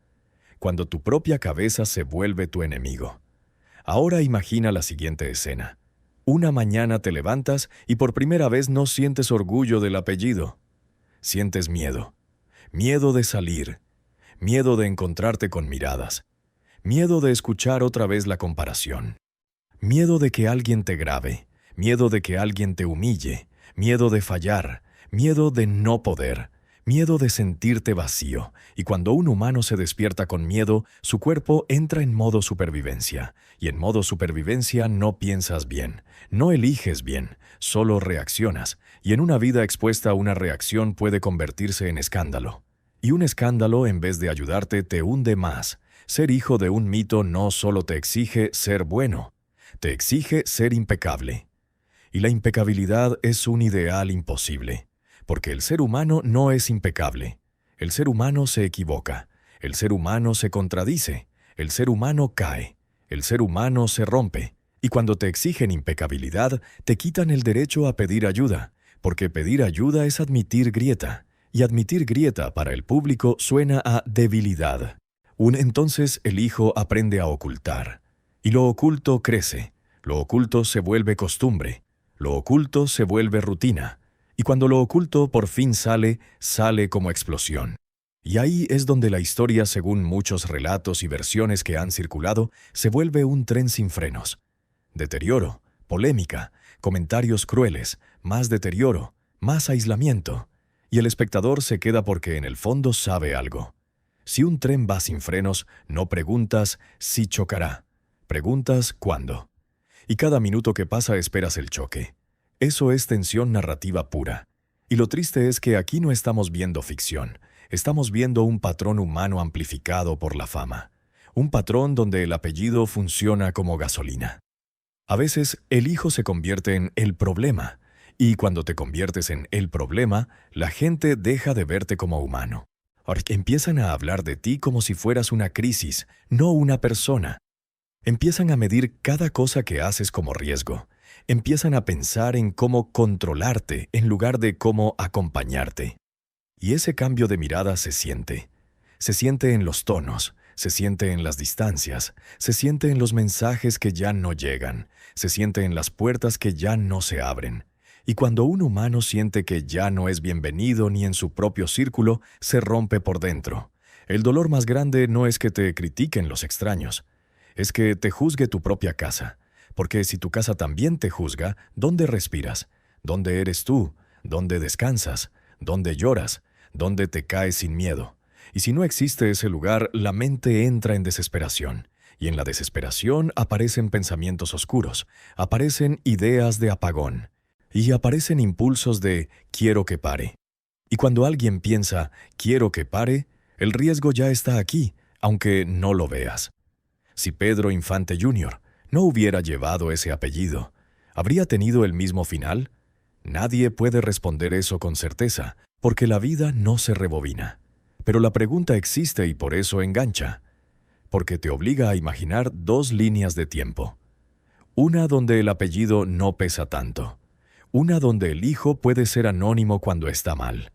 Cuando tu propia cabeza se vuelve tu enemigo. Ahora imagina la siguiente escena. Una mañana te levantas y por primera vez no sientes orgullo del apellido. Sientes miedo. Miedo de salir. Miedo de encontrarte con miradas. Miedo de escuchar otra vez la comparación. Miedo de que alguien te grabe. Miedo de que alguien te humille. Miedo de fallar. Miedo de no poder. Miedo de sentirte vacío, y cuando un humano se despierta con miedo, su cuerpo entra en modo supervivencia, y en modo supervivencia no piensas bien, no eliges bien, solo reaccionas, y en una vida expuesta una reacción puede convertirse en escándalo. Y un escándalo, en vez de ayudarte, te hunde más. Ser hijo de un mito no solo te exige ser bueno, te exige ser impecable. Y la impecabilidad es un ideal imposible. Porque el ser humano no es impecable. El ser humano se equivoca. El ser humano se contradice. El ser humano cae. El ser humano se rompe. Y cuando te exigen impecabilidad, te quitan el derecho a pedir ayuda, porque pedir ayuda es admitir grieta. Y admitir grieta para el público suena a debilidad. Entonces el hijo aprende a ocultar. Y lo oculto crece. Lo oculto se vuelve costumbre. Lo oculto se vuelve rutina. Y cuando lo oculto por fin sale como explosión. Y ahí es donde la historia, según muchos relatos y versiones que han circulado, se vuelve un tren sin frenos. Deterioro, polémica, comentarios crueles, más deterioro, más aislamiento. Y el espectador se queda porque en el fondo sabe algo. Si un tren va sin frenos, no preguntas si chocará. Preguntas cuándo. Y cada minuto que pasa esperas el choque. Eso es tensión narrativa pura. Y lo triste es que aquí no estamos viendo ficción. Estamos viendo un patrón humano amplificado por la fama. Un patrón donde el apellido funciona como gasolina. A veces, el hijo se convierte en el problema. Y cuando te conviertes en el problema, la gente deja de verte como humano. Ahora empiezan a hablar de ti como si fueras una crisis, no una persona. Empiezan a medir cada cosa que haces como riesgo. Empiezan a pensar en cómo controlarte en lugar de cómo acompañarte. Y ese cambio de mirada se siente. Se siente en los tonos, se siente en las distancias, se siente en los mensajes que ya no llegan, se siente en las puertas que ya no se abren. Y cuando un humano siente que ya no es bienvenido ni en su propio círculo, se rompe por dentro. El dolor más grande no es que te critiquen los extraños, es que te juzgue tu propia casa. Porque si tu casa también te juzga, ¿dónde respiras? ¿Dónde eres tú? ¿Dónde descansas? ¿Dónde lloras? ¿Dónde te caes sin miedo? Y si no existe ese lugar, la mente entra en desesperación. Y en la desesperación aparecen pensamientos oscuros, aparecen ideas de apagón. Y aparecen impulsos de «quiero que pare». Y cuando alguien piensa «quiero que pare», el riesgo ya está aquí, aunque no lo veas. Si Pedro Infante Jr. no hubiera llevado ese apellido, ¿habría tenido el mismo final? Nadie puede responder eso con certeza, porque la vida no se rebobina. Pero la pregunta existe y por eso engancha, porque te obliga a imaginar dos líneas de tiempo. Una donde el apellido no pesa tanto. Una donde el hijo puede ser anónimo cuando está mal.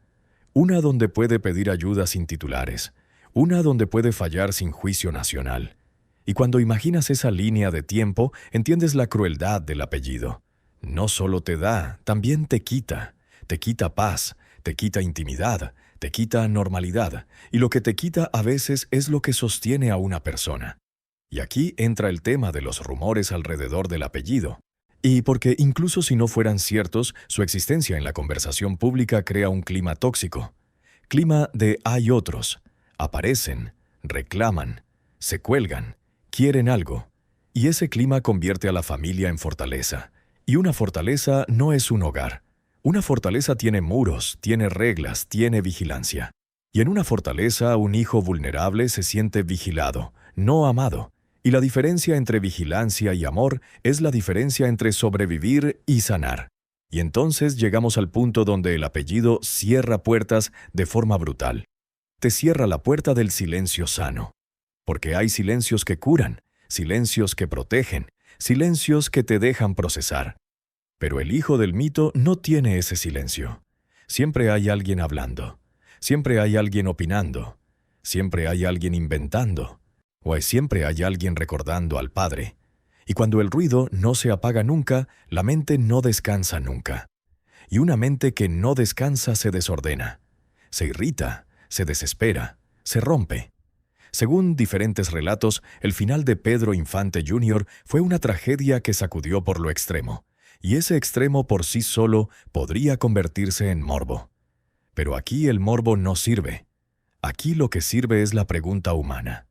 Una donde puede pedir ayuda sin titulares. Una donde puede fallar sin juicio nacional. Y cuando imaginas esa línea de tiempo, entiendes la crueldad del apellido. No solo te da, también te quita. Te quita paz, te quita intimidad, te quita normalidad. Y lo que te quita a veces es lo que sostiene a una persona. Y aquí entra el tema de los rumores alrededor del apellido. Y porque incluso si no fueran ciertos, su existencia en la conversación pública crea un clima tóxico. Clima de hay otros. Aparecen, reclaman, se cuelgan, quieren algo. Y ese clima convierte a la familia en fortaleza. Y una fortaleza no es un hogar. Una fortaleza tiene muros, tiene reglas, tiene vigilancia. Y en una fortaleza, un hijo vulnerable se siente vigilado, no amado. Y la diferencia entre vigilancia y amor es la diferencia entre sobrevivir y sanar. Y entonces llegamos al punto donde el apellido cierra puertas de forma brutal. Te cierra la puerta del silencio sano. Porque hay silencios que curan, silencios que protegen, silencios que te dejan procesar. Pero el hijo del mito no tiene ese silencio. Siempre hay alguien hablando. Siempre hay alguien opinando. Siempre hay alguien inventando. Siempre hay alguien recordando al padre. Y cuando el ruido no se apaga nunca, la mente no descansa nunca. Y una mente que no descansa se desordena. Se irrita, se desespera, se rompe. Según diferentes relatos, el final de Pedro Infante Jr. fue una tragedia que sacudió por lo extremo. Y ese extremo por sí solo podría convertirse en morbo. Pero aquí el morbo no sirve. Aquí lo que sirve es la pregunta humana.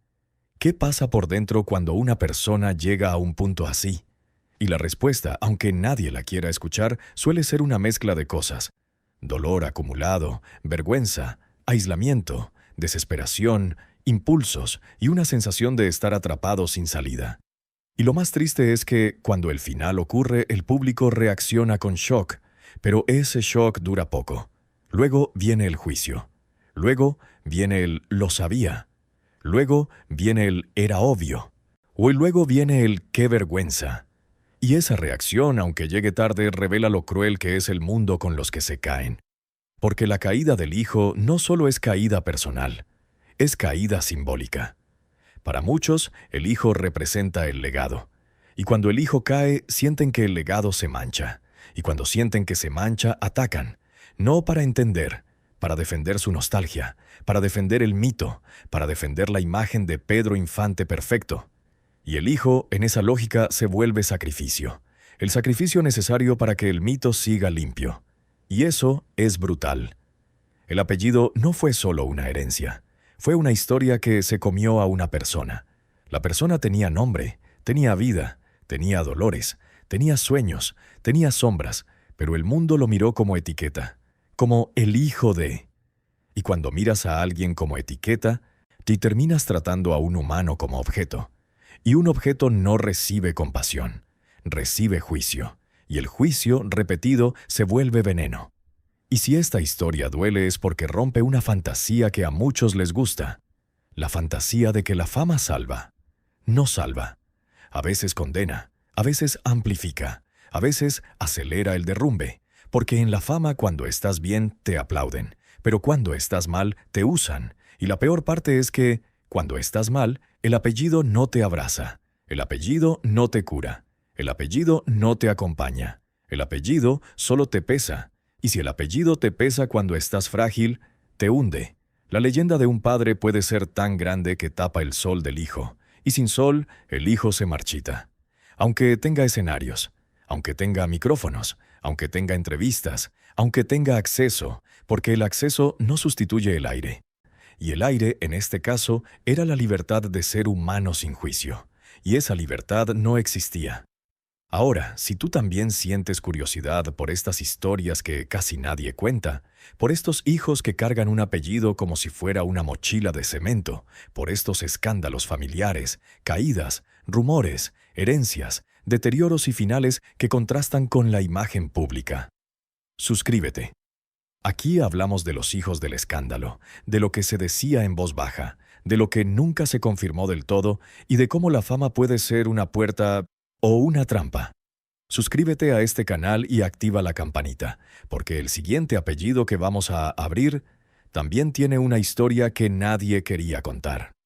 ¿Qué pasa por dentro cuando una persona llega a un punto así? Y la respuesta, aunque nadie la quiera escuchar, suele ser una mezcla de cosas. Dolor acumulado, vergüenza, aislamiento, desesperación, impulsos y una sensación de estar atrapado sin salida. Y lo más triste es que, cuando el final ocurre, el público reacciona con shock, pero ese shock dura poco. Luego viene el juicio. Luego viene el lo sabía. Luego viene el era obvio. Y luego viene el qué vergüenza. Y esa reacción, aunque llegue tarde, revela lo cruel que es el mundo con los que se caen. Porque la caída del hijo no solo es caída personal, es caída simbólica. Para muchos, el hijo representa el legado. Y cuando el hijo cae, sienten que el legado se mancha. Y cuando sienten que se mancha, atacan. No para entender, para defender su nostalgia, para defender el mito, para defender la imagen de Pedro Infante perfecto. Y el hijo, en esa lógica, se vuelve sacrificio. El sacrificio necesario para que el mito siga limpio. Y eso es brutal. El apellido no fue solo una herencia. Fue una historia que se comió a una persona. La persona tenía nombre, tenía vida, tenía dolores, tenía sueños, tenía sombras, pero el mundo lo miró como etiqueta, como el hijo de. Y cuando miras a alguien como etiqueta, te terminas tratando a un humano como objeto. Y un objeto no recibe compasión, recibe juicio, y el juicio repetido se vuelve veneno. Y si esta historia duele es porque rompe una fantasía que a muchos les gusta. La fantasía de que la fama salva. No salva. A veces condena, a veces amplifica, a veces acelera el derrumbe. Porque en la fama cuando estás bien te aplauden, pero cuando estás mal te usan. Y la peor parte es que, cuando estás mal, el apellido no te abraza, el apellido no te cura, el apellido no te acompaña, el apellido solo te pesa. Y si el apellido te pesa cuando estás frágil, te hunde. La leyenda de un padre puede ser tan grande que tapa el sol del hijo, y sin sol, el hijo se marchita. Aunque tenga escenarios, aunque tenga micrófonos, aunque tenga entrevistas, aunque tenga acceso, porque el acceso no sustituye el aire. Y el aire, en este caso, era la libertad de ser humano sin juicio, y esa libertad no existía. Ahora, si tú también sientes curiosidad por estas historias que casi nadie cuenta, por estos hijos que cargan un apellido como si fuera una mochila de cemento, por estos escándalos familiares, caídas, rumores, herencias, deterioros y finales que contrastan con la imagen pública. Suscríbete. Aquí hablamos de los hijos del escándalo, de lo que se decía en voz baja, de lo que nunca se confirmó del todo y de cómo la fama puede ser una puerta o una trampa. Suscríbete a este canal y activa la campanita, porque el siguiente apellido que vamos a abrir también tiene una historia que nadie quería contar.